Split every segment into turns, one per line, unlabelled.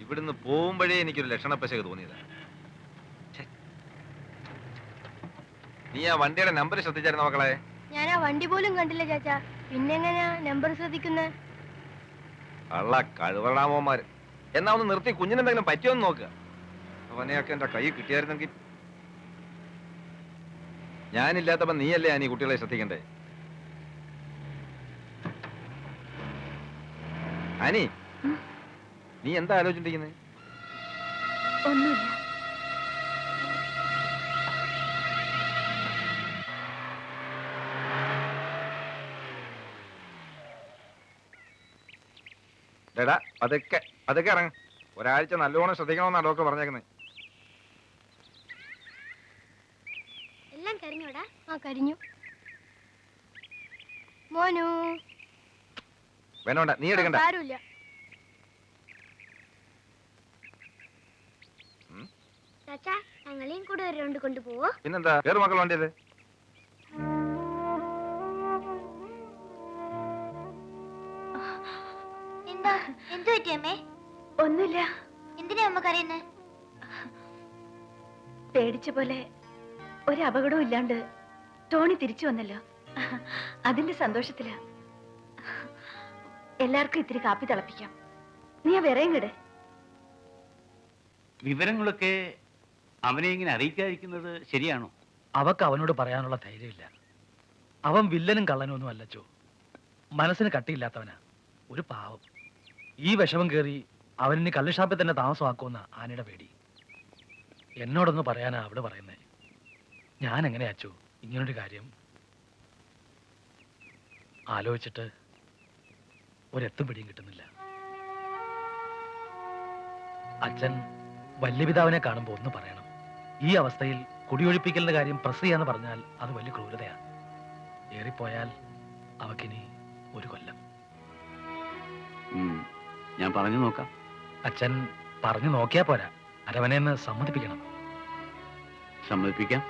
ഇവിടുന്ന് പോകുമ്പോഴേ എനിക്കൊരു ലക്ഷണപ്പശക തോന്നിയതാ. നീ ആ വണ്ടിയുടെ നമ്പർ ശ്രദ്ധിച്ചായിരുന്നു മക്കളെ?
ഞാൻ ആ വണ്ടി പോലും കണ്ടില്ല ചാച്ചാ. പിന്നെങ്ങനെയാ നമ്പർ ശ്രദ്ധിക്കുന്നത്?
കള്ള കഴിവറാമോന്മാര്. എന്നാ ഒന്ന് നിർത്തി കുഞ്ഞിനെന്തെങ്കിലും പറ്റിയോന്ന് നോക്കുക. അവനെയൊക്കെ എന്റെ കൈ കിട്ടിയായിരുന്നെങ്കിൽ. ഞാനില്ലാത്തപ്പോ നീയല്ലേ ഈ കുട്ടികളെ ശ്രദ്ധിക്കണ്ടേ? ആനി, നീ എന്താ ആലോചിച്ചിരിക്കുന്നത്?
ഒന്നുമില്ല.
ഡേടാ അതൊക്കെ ഇറങ്ങ. ഒരാഴ്ച നല്ലോണം ശ്രദ്ധിക്കണമെന്നാ ഡോക്ടർ പറഞ്ഞേക്കുന്നത്.
എല്ലാം കരിഞ്ഞോടാ? ആ കരിഞ്ഞു. മോനു
വേണോണ്ട, നീ എടുക്കണ്ട.
ആരുമില്ല. ഞങ്ങളെയും കൂടെ ഒരു റൗണ്ട് കൊണ്ടുപോവോ?
പിന്നെന്താ, വേറെ മക്കൾ വണ്ടിയത്.
എന്തു പറ്റിയമ്മേ? ഒന്നുമില്ല. എന്തിനാ അമ്മ കരയുന്നേ? പേടിച്ച പോലെ ഒരു അപകടവും ഇല്ലാണ്ട് ടോണി തിരിച്ചു വന്നല്ലോ, അതിന്റെ സന്തോഷത്തിലാ. എല്ലാവർക്കും ഇത്തിരി കാപ്പി തിളപ്പിക്കാം. നീ ആ വിറയും കിട്.
വിവരങ്ങളൊക്കെ അവനെ ഇങ്ങനെ അറിയിക്കാതിരിക്കുന്നത് ശരിയാണോ?
അവക്ക് അവനോട് പറയാനുള്ള ധൈര്യമില്ല. അവൻ വില്ലനും കള്ളനും ഒന്നും അല്ലച്ചോ. മനസ്സിന് കട്ടിയില്ലാത്തവനാ, ഒരു പാവം. ഈ വിഷമം കയറി അവനിനി കള്ളുഷാപ്പിൽ തന്നെ താമസമാക്കുമെന്ന ആനയുടെ പേടി. എന്നോടൊന്ന് പറയാനാ അവള് പറയുന്നേ. ഞാൻ എങ്ങനെയാ അച്ചോ ഇങ്ങനൊരു കാര്യം ആലോചിച്ചിട്ട് ഒരെത്തും പിടിയും കിട്ടുന്നില്ല. അച്ഛൻ വല്യപിതാവിനെ കാണുമ്പോൾ ഒന്ന് പറയണം. ഈ അവസ്ഥയിൽ കുടിയൊഴിപ്പിക്കലിന്റെ കാര്യം പ്രസ് ചെയ്യാന്ന് പറഞ്ഞാൽ അത് വലിയ ക്രൂരതയാണ്. ഏറിപ്പോയാൽ അവക്കിനി ഒരു കൊല്ലം.
ഞാൻ പറഞ്ഞു നോക്കാം.
അച്ഛൻ പറഞ്ഞു നോക്കിയാ പോരാ, അരവനെന്ന് സമ്മതിപ്പിക്കണം.
സമ്മതിപ്പിക്കാം.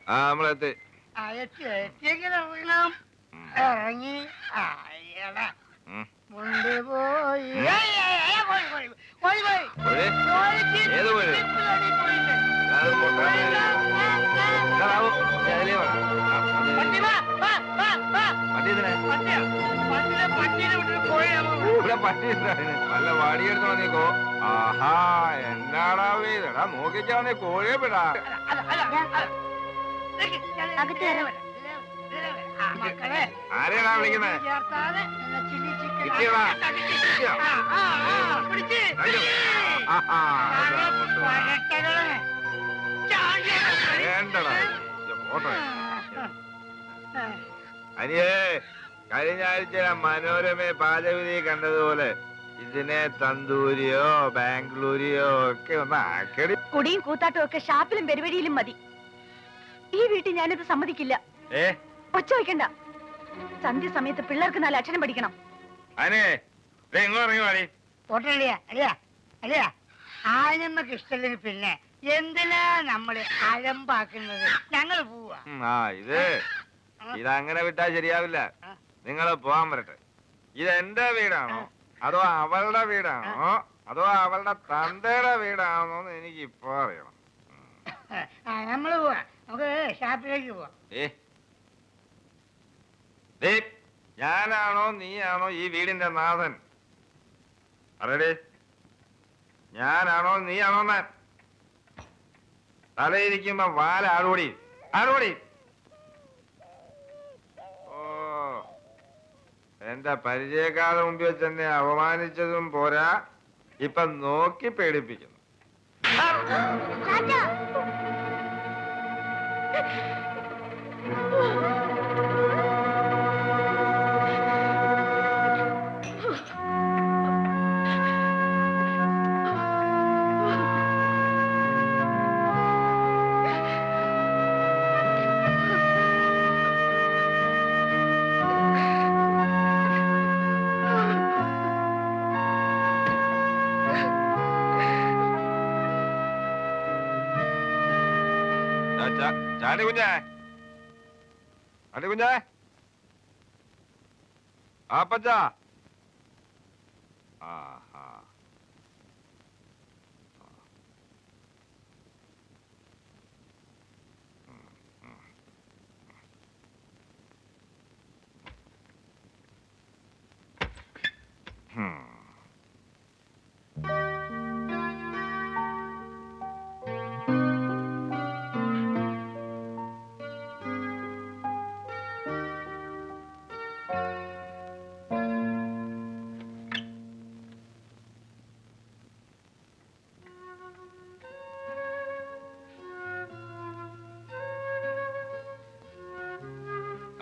നമ്മളെത്തി.
ഇറങ്ങി
ഏത് പോയി വല്ല വടിയെടുത്ത് വന്നേക്കോ. ആഹാ, എന്നാടാ വീടാ നോക്കിക്കാന്നേ കോഴിയെ വിടാ. ആരെയാടാ വിളിക്കുന്നേ? വേണ്ടടാ ഫോട്ടോ. അനിയേ, കഴിഞ്ഞ ആഴ്ച മനോരമ പാചകവിധി കണ്ടതുപോലെ ഇതിനെ തന്തൂരിയോ ബാംഗ്ലൂരിയോ ഒക്കെ ഒന്ന് ആക്കടി.
കുടിയും കൂത്താട്ടവും ഒക്കെ ഷാപ്പിലും പെരുവഴിയിലും മതി. ഈ വീട്ടിൽ ഞാനിത് സമ്മതിക്കില്ല. ഒച്ച വയ്ക്കണ്ട. സന്ധ്യ സമയത്ത് പിള്ളേർക്ക് 4 അക്ഷരം പഠിക്കണം.
ആനമ്മക്ക് ഇഷ്ടല്ലെങ്കിൽ പിന്നെ എന്തിനാ നമ്മള് അലമ്പാക്കുന്നത്? ഞങ്ങൾ പോവാ.
ഇതങ്ങനെ വിട്ടാ ശരിയാവില്ല. നിങ്ങള് പോവാൻ വരട്ടെ. ഇത് എന്റെ വീടാണോ അതോ അവളുടെ വീടാണോ അതോ അവളുടെ തന്തയുടെ വീടാണോ എന്ന് എനിക്ക് ഇപ്പൊ അറിയണം.
നമ്മള് പോവാ. നമുക്ക് ഷാപ്പിലേക്ക് പോവാം.
ഞാനാണോ നീയാണോ ഈ വീടിന്റെ നാഥൻ? അറിയടേ, ഞാനാണോ നീയാണോ? തലയിരിക്കുമ്പോ വാല ആടോടി ആടോടി. ഓ, എന്റെ പരിചയക്കാരുടെ മുമ്പിൽ വെച്ച് എന്നെ അവമാനിച്ചതും പോരാ, ഇപ്പൊ നോക്കി പേടിപ്പിക്കുന്നു. ചാണ്ടി കുഞ്ഞേ, ചാണ്ടി കുഞ്ഞേ, ആപ്പച്ച. ആഹാ.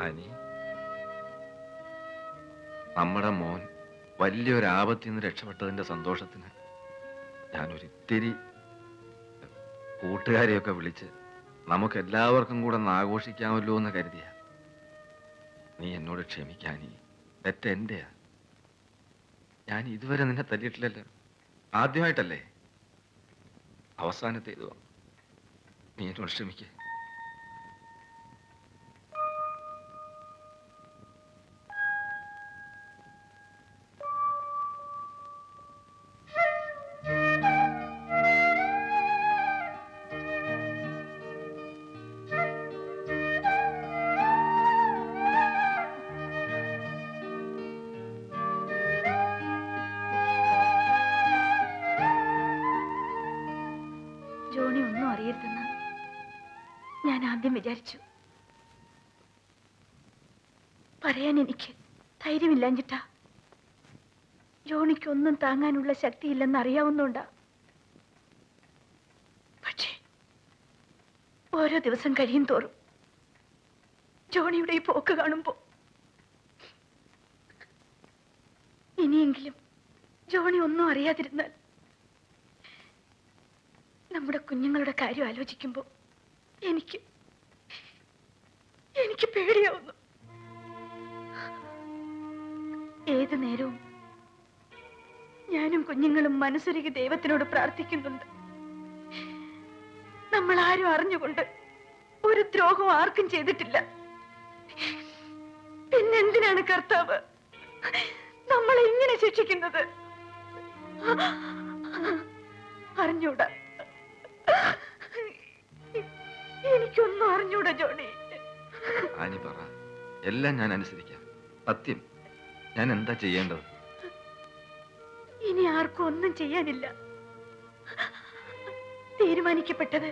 അനി, നമ്മുടെ മോൻ വലിയൊരു ആപത്തിൽ നിന്ന് രക്ഷപ്പെട്ടതിന്റെ സന്തോഷത്തിന് ഞാനൊരിത്തിരി കൂട്ടുകാരെയൊക്കെ വിളിച്ച് നമുക്ക് എല്ലാവർക്കും കൂടെ ഒന്ന് ആഘോഷിക്കാമല്ലോ എന്ന് കരുതിയ. നീ എന്നോട് ക്ഷമിക്കാനി, തെറ്റ് എന്റെയാ. ഞാൻ ഇതുവരെ നിന്നെ തല്ലിയിട്ടില്ലല്ലോ. ആദ്യമായിട്ടല്ലേ, അവസാനത്തെ ഇതുവാ. നീ എന്നോട് ക്ഷമിക്കേ.
ജോണി ഒന്നും അറിയരുതെന്ന് ഞാൻ ആദ്യം വിചാരിച്ചു. പറയാൻ എനിക്ക് ധൈര്യമില്ലാഞ്ഞിട്ടാ. ജോണിക്കൊന്നും താങ്ങാനുള്ള ശക്തിയില്ലെന്ന് അറിയാവുന്നുണ്ടാ. പക്ഷേ ഓരോ ദിവസം കഴിയും തോറും ജോണിയുടെ ഈ പോക്ക് കാണുമ്പോ ഇനിയെങ്കിലും ജോണി ഒന്നും അറിയാതിരുന്നാൽ. നമ്മുടെ കുഞ്ഞുങ്ങളുടെ കാര്യം ആലോചിക്കുമ്പോ എനിക്ക് പേടിയാവുന്നു. ഏതു നേരവും ഞാനും കുഞ്ഞുങ്ങളും മനസ്സൊരുക്കി ദൈവത്തിനോട് പ്രാർത്ഥിക്കുന്നുണ്ട്. നമ്മൾ ആരും അറിഞ്ഞുകൊണ്ട് ഒരു ദ്രോഹം ആർക്കും ചെയ്തിട്ടില്ല. പിന്നെന്തിനാണ് കർത്താവ് നമ്മളെ ഇങ്ങനെ ശിക്ഷിക്കുന്നത്? അറിഞ്ഞൂടാ, എനിക്കൊന്നും അറിഞ്ഞൂടാ ജോണി.
ആനി പറ, എല്ലാം ഞാൻ അനുസരിക്കാം. സത്യം, ഞാൻ എന്താ ചെയ്യേണ്ടത്?
ഇനി ആർക്കും ഒന്നും ചെയ്യാനില്ല. തീരുമാനിക്കപ്പെട്ടത്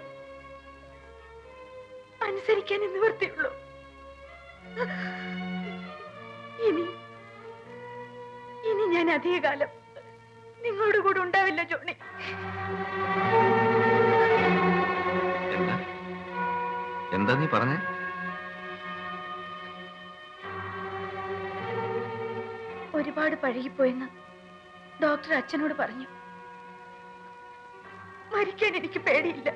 അനുസരിക്കാൻ നിവൃത്തിയുള്ളൂ. ഇനി ഞാൻ അധികകാലം നിങ്ങളുടെ കൂടെ ഉണ്ടാവില്ല ജോണി.
എന്താ എന്താ നീ പറഞ്ഞേ?
ഒരുപാട് പഴകിപ്പോയെന്ന് ഡോക്ടർ അച്ഛനോട് പറഞ്ഞു. മരിക്കാൻ എനിക്ക് പേടിയില്ല.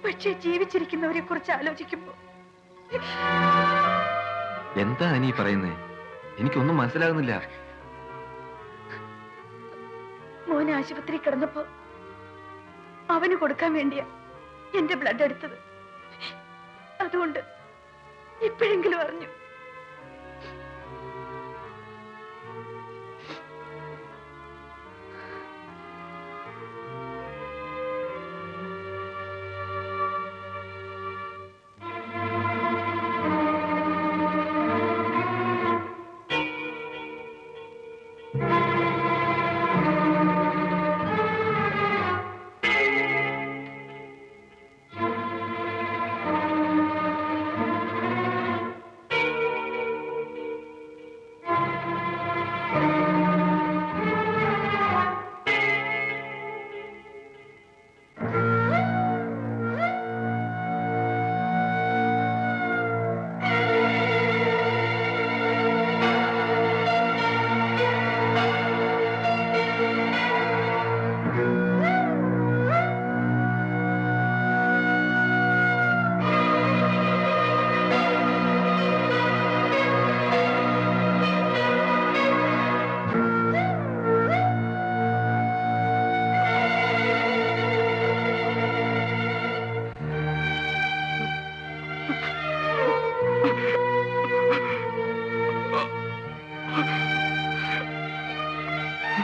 പക്ഷേ ജീവിച്ചിരിക്കുന്നവരെ കുറിച്ച് ആലോചിക്കുമ്പോ.
എന്താ നീ പറയുന്നേ? എനിക്കൊന്നും മനസ്സിലാകുന്നില്ല.
മോൻ ആശുപത്രി കിടന്നപ്പോ അവന് കൊടുക്കാൻ വേണ്ടിയാ എന്റെ ബ്ലഡ് എടുത്തത്. അതുകൊണ്ട് ഇപ്പോഴെങ്കിലും അറിഞ്ഞു.
ആ